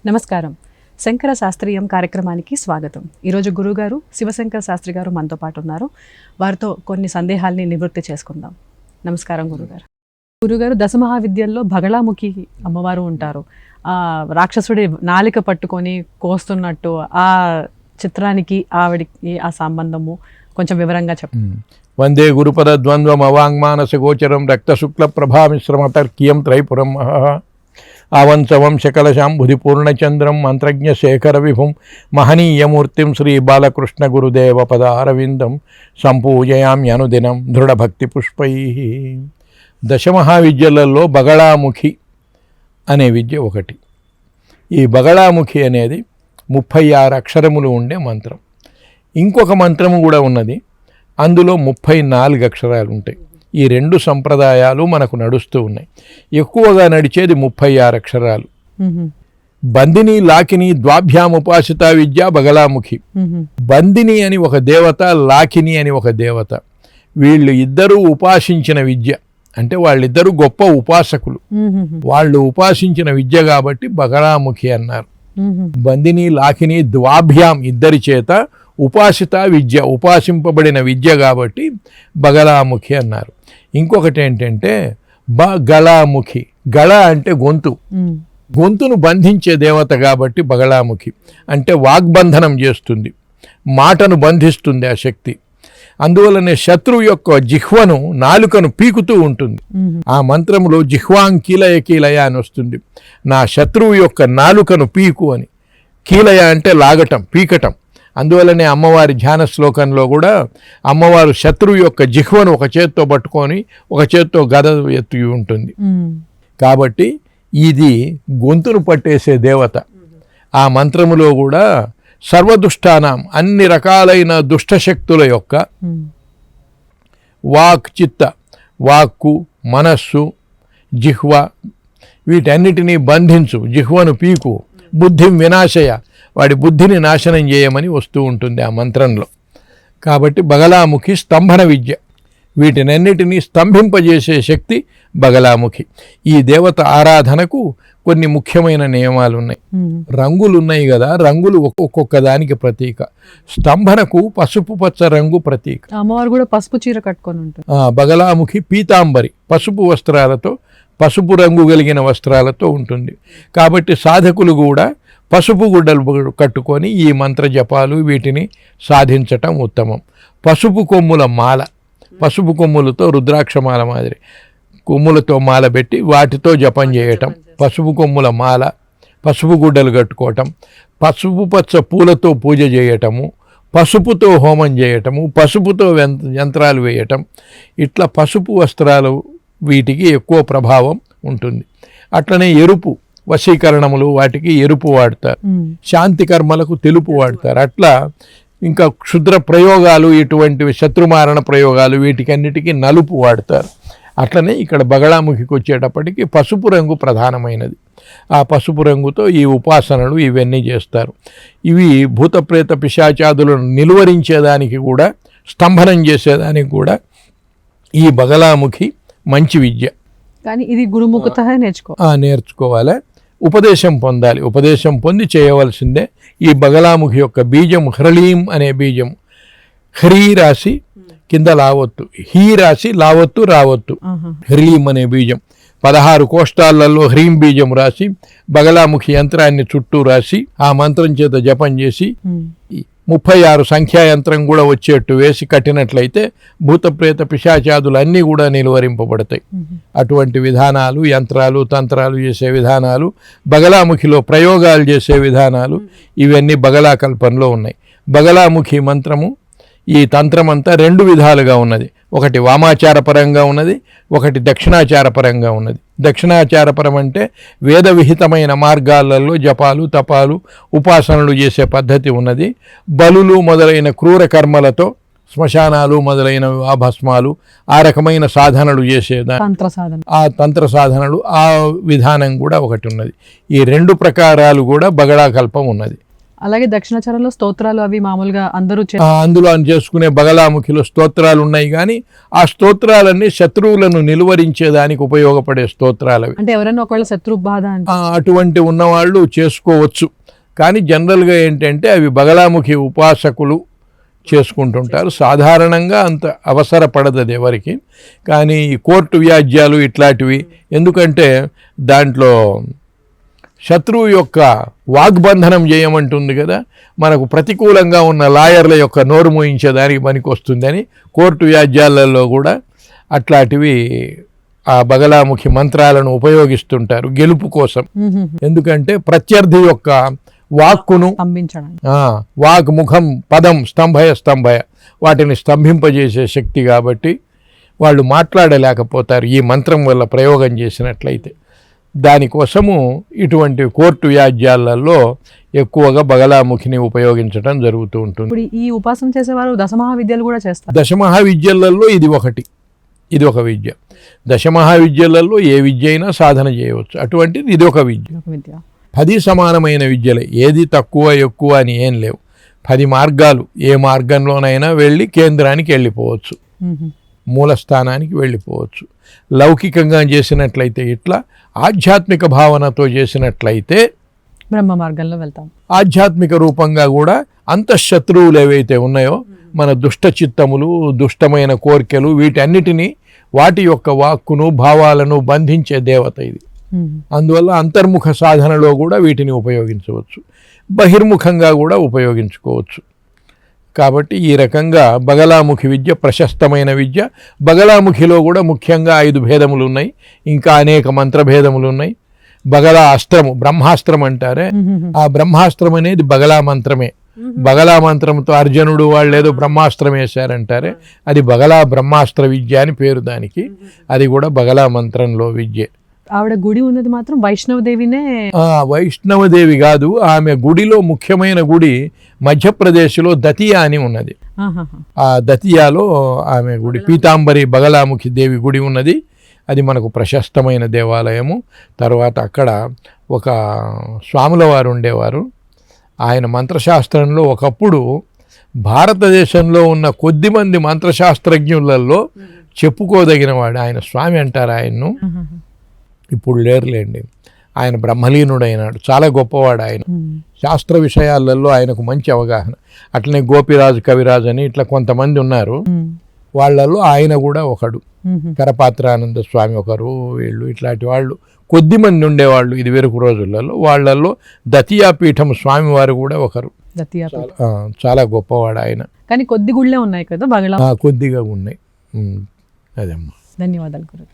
నమస్కారం. శంకర శాస్త్రీయం కార్యక్రమానికి స్వాగతం. ఈరోజు గురుగారు శివశంకర శాస్త్రి గారు మనతో పాటు ఉన్నారు. వారితో కొన్ని సందేహాల్ని నివృత్తి చేసుకుందాం. నమస్కారం గురుగారు. గురుగారు, దశమహావిద్యల్లో బగళాముఖి అమ్మవారు ఉంటారు. రాక్షసుడి నాలిక పట్టుకొని కోస్తున్నట్టు ఆ చిత్రానికి ఆవిడికి ఆ సంబంధము కొంచెం వివరంగా చెప్పండి. వందే గురుపద ద్వంద్వం అవాంగ్మానస గోచరం రక్తశుక్ల ప్రభామిశ్రమ తర్కీయం త్రైపురం ఆవంశవం శకలశాంబుధి పూర్ణచంద్రం మంత్రజ్ఞ శేఖర విభుం మహనీయమూర్తిం శ్రీ బాలకృష్ణ గురుదేవ పద అరవిందం సంపూజయామి అనుదినం దృఢభక్తి పుష్పై. దశమహావిద్యలలో బగళాముఖి అనే విద్య ఒకటి. ఈ బగళాముఖి అనేది 36 అక్షరములు ఉండే మంత్రం. ఇంకొక మంత్రము కూడా ఉన్నది, అందులో 34 అక్షరాలు ఉంటాయి. ఈ రెండు సంప్రదాయాలు మనకు నడుస్తూ ఉన్నాయి. ఎక్కువగా నడిచేది 36 అక్షరాలు. బందిని లాకిని ద్వాభ్యాముపాసిత విద్య బగళాముఖి. బందిని అని ఒక దేవత, లాకిని అని ఒక దేవత. వీళ్ళు ఇద్దరూ ఉపాసించిన విద్య, అంటే వాళ్ళిద్దరూ గొప్ప ఉపాసకులు. వాళ్ళు ఉపాసించిన విద్య కాబట్టి బగళాముఖి అన్నారు. బందిని లాకిని ద్వాభ్యాం ఇద్దరి చేత ఉపాసిత విద్య, ఉపాసింపబడిన విద్య కాబట్టి బగళాముఖి అన్నారు. ఇంకొకటి ఏంటంటే బగళాముఖి. గళ అంటే గొంతు, గొంతును బంధించే దేవత కాబట్టి బగళాముఖి. అంటే వాగ్బంధనం చేస్తుంది, మాటను బంధిస్తుంది ఆ శక్తి. అందువలనే శత్రువు యొక్క జిహ్వను, నాలుకను పీకుతూ ఉంటుంది. ఆ మంత్రంలో జిహ్వాం కీలయ కీలయ అని వస్తుంది. నా శత్రువు యొక్క నాలుకను పీకు అని. కీలయ అంటే లాగటం, పీకటం. అందువల్లనే అమ్మవారి ధ్యాన శ్లోకంలో కూడా అమ్మవారు శత్రువు యొక్క జిహ్వను ఒక చేత్తో పట్టుకొని ఒక చేత్తో గద ఎత్తి ఉంటుంది. కాబట్టి ఇది గొంతును పట్టేసే దేవత. ఆ మంత్రములో కూడా సర్వదుష్టానాం, అన్ని రకాలైన దుష్టశక్తుల యొక్క వాక్ చిత్త, వాక్కు, మనస్సు, జిహ్వ, వీటన్నిటినీ బంధించు, జిహ్వను పీకు, బుద్ధిం వినాశయ, వాడి బుద్ధిని నాశనం చేయమని వస్తూ ఉంటుంది ఆ మంత్రంలో. కాబట్టి బగళాముఖి స్తంభన విద్య. వీటినన్నిటినీ స్తంభింపజేసే శక్తి బగళాముఖి. ఈ దేవత ఆరాధనకు కొన్ని ముఖ్యమైన నియమాలు ఉన్నాయి. రంగులు ఉన్నాయి కదా, రంగులు ఒక్కొక్క దానికి ప్రతీక. స్తంభనకు పసుపు పచ్చ రంగు ప్రతీక. అమ్మవారు కూడా పసుపు చీర కట్టుకొని ఉంటుంది. బగళాముఖి పీతాంబరి, పసుపు వస్త్రాలతో, పసుపు రంగు కలిగిన వస్త్రాలతో ఉంటుంది. కాబట్టి సాధకులు కూడా పసుపు గుడ్డలు కట్టుకొని ఈ మంత్ర జపాలు వీటిని సాధించటం ఉత్తమం. పసుపు కొమ్ముల మాల, పసుపు కొమ్ములతో రుద్రాక్షమాల మాదిరి కొమ్ములతో మాల పెట్టి వాటితో జపం చేయటం, పసుపు కొమ్ముల మాల, పసుపు గుడ్డలు కట్టుకోవటం, పసుపు పచ్చ పూలతో పూజ చేయటము, పసుపుతో హోమం చేయటము, పసుపుతో యంత్రాలు వేయటం, ఇట్లా పసుపు వస్త్రాలు వీటికి ఎక్కువ ప్రభావం ఉంటుంది. అట్లనే ఎరుపు వశీకరణములు, వాటికి ఎరుపు వాడతారు. శాంతి కర్మలకు తెలుపు వాడతారు. అట్లా ఇంకా క్షుద్ర ప్రయోగాలు, ఇటువంటివి శత్రుమారణ ప్రయోగాలు, వీటికన్నిటికీ నలుపు వాడతారు. అట్లనే ఇక్కడ బగళాముఖికి వచ్చేటప్పటికి పసుపు రంగు ప్రధానమైనది. ఆ పసుపు రంగుతో ఈ ఉపాసనలు ఇవన్నీ చేస్తారు. ఇవి భూతప్రేత పిశాచాదులను నిలువరించేదానికి కూడా, స్తంభనం చేసేదానికి కూడా ఈ బగళాముఖి మంచి విద్య. కానీ ఇది గురుముఖత నేర్చుకోవాలి, ఉపదేశం పొందాలి. ఉపదేశం పొంది చేయవలసిందే. ఈ బగళాముఖి యొక్క బీజం హ్రళీం అనే బీజం. హ్రీ రాసి కింద లావొత్తు, హీ రాసి లావొత్తు రావొత్తు, హ్రీం అనే బీజం. 16 కోష్టాలలో హ్రీం బీజం రాసి బగళాముఖి యంత్రాన్ని చుట్టూ రాసి ఆ మంత్రం చేత జపం చేసి 36 సంఖ్యాయంత్రం కూడా వచ్చేట్టు వేసి కట్టినట్లయితే భూతప్రేత పిశాచాదులు అన్నీ కూడా నిలువరింపబడతాయి. అటువంటి విధానాలు, యంత్రాలు, తంత్రాలు చేసే విధానాలు, బగళాముఖిలో ప్రయోగాలు చేసే విధానాలు, ఇవన్నీ బగళా కల్పనలో ఉన్నాయి. బగళాముఖి మంత్రము, ఈ తంత్రమంతా 2 విధాలుగా ఉన్నది. ఒకటి వామాచారపరంగా ఉన్నది, ఒకటి దక్షిణాచారపరంగా ఉన్నది. దక్షిణాచారపరం అంటే వేద విహితమైన మార్గాలలో జపాలు, తపాలు, ఉపాసనలు చేసే పద్ధతి ఉన్నది. బలులు మొదలైన క్రూర కర్మలతో, శ్మశానాలు మొదలైన భస్మాలు, ఆ రకమైన సాధనలు చేసే ఆ తంత్ర సాధనలు, ఆ విధానం కూడా ఒకటి ఉన్నది. ఈ 2 ప్రకారాలు కూడా బగళా కల్పం ఉన్నది. అలాగే దక్షిణాచారంలో స్తోత్రాలు అవి మామూలుగా అందరూ అందులో చేసుకునే బగలాముఖిలో స్తోత్రాలు ఉన్నాయి, కానీ ఆ స్తోత్రాలన్నీ శత్రువులను నిలువరించేదానికి ఉపయోగపడే స్తోత్రాలు అవి. అంటే ఎవరైనా ఒకవేళ శత్రు బాధ అటువంటి ఉన్నవాళ్ళు చేసుకోవచ్చు, కానీ జనరల్గా ఏంటంటే అవి బగలాముఖి ఉపాసకులు చేసుకుంటుంటారు. సాధారణంగా అంత అవసరపడదు అది ఎవరికి. కానీ ఈ కోర్టు వ్యాజ్యాలు ఇట్లాంటివి, ఎందుకంటే దాంట్లో శత్రువు యొక్క వాగ్బంధనం చేయమంటుంది కదా, మనకు ప్రతికూలంగా ఉన్న లాయర్ల యొక్క నోరు మోయించేదానికి పనికి వస్తుందని కోర్టు వ్యాజ్యాలలో కూడా అట్లాంటివి ఆ బగలాముఖి మంత్రాలను ఉపయోగిస్తుంటారు గెలుపు కోసం. ఎందుకంటే ప్రత్యర్థి యొక్క వాక్కును వాక్ ముఖం పదం స్తంభయ వాటిని స్తంభింపజేసే శక్తి కాబట్టి వాళ్ళు మాట్లాడలేకపోతారు ఈ మంత్రం వల్ల ప్రయోగం చేసినట్లయితే. దానికోసము ఇటువంటి కోర్టు వ్యాజ్యాలలో ఎక్కువగా బగలాముఖిని ఉపయోగించడం జరుగుతూ ఉంటుంది. ఈ ఉపాసన చేసేవారు దశమహావిద్యలు కూడా చేస్తారు. దశమహావిద్యలలో ఇది ఒక విద్య. దశమహావిద్యలలో ఏ విద్య అయినా సాధన చేయవచ్చు, అటువంటిది ఇది ఒక విద్య. 10 సమానమైన విద్యలే, ఏది తక్కువ ఎక్కువ అని ఏం లేవు. 10 మార్గాలు, ఏ మార్గంలోనైనా వెళ్ళి కేంద్రానికి వెళ్ళిపోవచ్చు, మూలస్థానానికి వెళ్ళిపోవచ్చు. లౌకికంగా చేసినట్లయితే ఇట్లా, ఆధ్యాత్మిక భావనతో చేసినట్లయితే బ్రహ్మ మార్గంలో వెళ్తాం. ఆధ్యాత్మిక రూపంగా కూడా అంతఃశత్రువులు ఏవైతే ఉన్నాయో మన దుష్ట చిత్తములు, దుష్టమైన కోరికలు, వీటన్నిటినీ వాటి యొక్క వాక్కును భావాలను బంధించే దేవత ఇది. అందువల్ల అంతర్ముఖ సాధనలో కూడా వీటిని ఉపయోగించవచ్చు, బహిర్ముఖంగా కూడా ఉపయోగించుకోవచ్చు. కాబట్టి ఈ రకంగా బగలాముఖి విద్య ప్రశస్తమైన విద్య. బగలాముఖిలో కూడా ముఖ్యంగా 5 భేదములు ఉన్నాయి, ఇంకా అనేక మంత్రభేదములు ఉన్నాయి. బగలా అస్త్రము, బ్రహ్మాస్త్రం అంటారే, ఆ బ్రహ్మాస్త్రం అనేది బగలా మంత్రమే. బగలా మంత్రంతో అర్జునుడు వాళ్ళు ఏదో బ్రహ్మాస్త్రం వేశారంటారే, అది బగలా బ్రహ్మాస్త్ర విద్య అని పేరు దానికి. అది కూడా బగలా మంత్రంలో విద్య. ఆవిడ గుడి ఉన్నది మాత్రం వైష్ణవదేవినే. వైష్ణవదేవి కాదు, ఆమె గుడిలో ముఖ్యమైన గుడి మధ్యప్రదేశ్లో దతియా అని ఉన్నది. ఆ దతియాలో ఆమె గుడి, పీతాంబరి బగలాముఖి దేవి గుడి ఉన్నది. అది మనకు ప్రశస్తమైన దేవాలయము. తర్వాత అక్కడ ఒక స్వాముల వారు ఉండేవారు. ఆయన మంత్రశాస్త్రంలో ఒకప్పుడు భారతదేశంలో ఉన్న కొద్దిమంది మంత్రశాస్త్రజ్ఞులలో చెప్పుకోదగినవాడు ఆయన. స్వామి అంటారు ఆయన్ను, ఇప్పుడు లేరులేండి. ఆయన బ్రహ్మలీనుడైనాడు, చాలా గొప్పవాడు ఆయన. శాస్త్ర విషయాలలో ఆయనకు మంచి అవగాహన. అట్లనే గోపిరాజు, కవిరాజు అని ఇట్లా కొంతమంది ఉన్నారు. వాళ్ళల్లో ఆయన కూడా ఒకడు. కరపాత్రానంద స్వామి ఒకరు, వీళ్ళు ఇట్లాంటి వాళ్ళు కొద్దిమంది ఉండేవాళ్ళు ఇది వరకు రోజులలో. వాళ్ళల్లో దతియా పీఠం స్వామివారు కూడా ఒకరు. చాలా గొప్పవాడు ఆయన. కానీ కొద్ది గుళ్ళే ఉన్నాయి కదా, కొద్దిగా ఉన్నాయి. అదేమ్మా. ధన్యవాదాలు గురు.